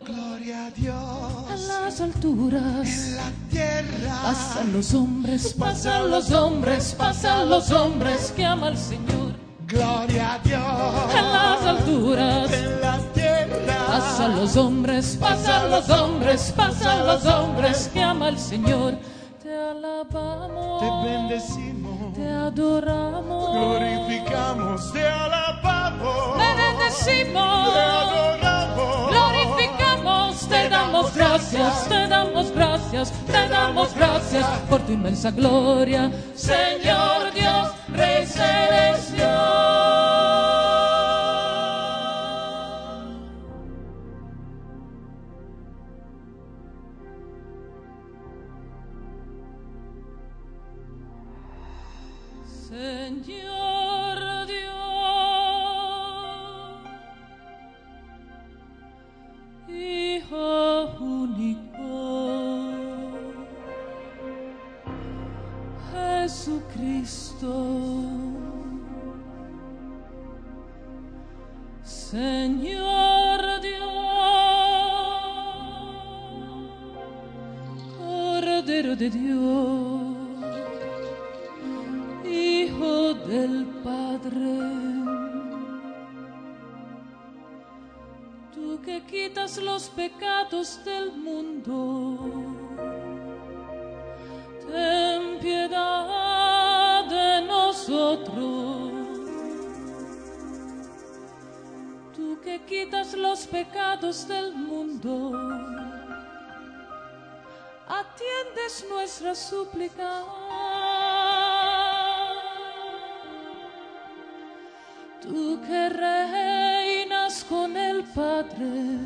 Gloria a Dios En las alturas en la tierra. pasan los hombres, pasan los hombres, pasan los hombres que ama al Señor. Gloria a Dios En las alturas en la tierra. pasan los hombres, pasan los hombres, pasan los hombres que ama al Señor. Te alabamos, Te bendecimos, te adoramos, glorificamos, te alabamos, te bendecimos, te adoramos, glorificamos, te damos gracias, te damos gracias, te damos gracias por tu inmensa gloria, Señor Dios, Rey celestial. Señor Dios, Hijo único, Jesucristo, Señor Dios, Cordero de Dios, Hijo del Padre, tú que quitas los pecados del mundo, ten piedad de nosotros. Tú que quitas los pecados del mundo, atiendes nuestra súplica. Tú que reinas con el Padre,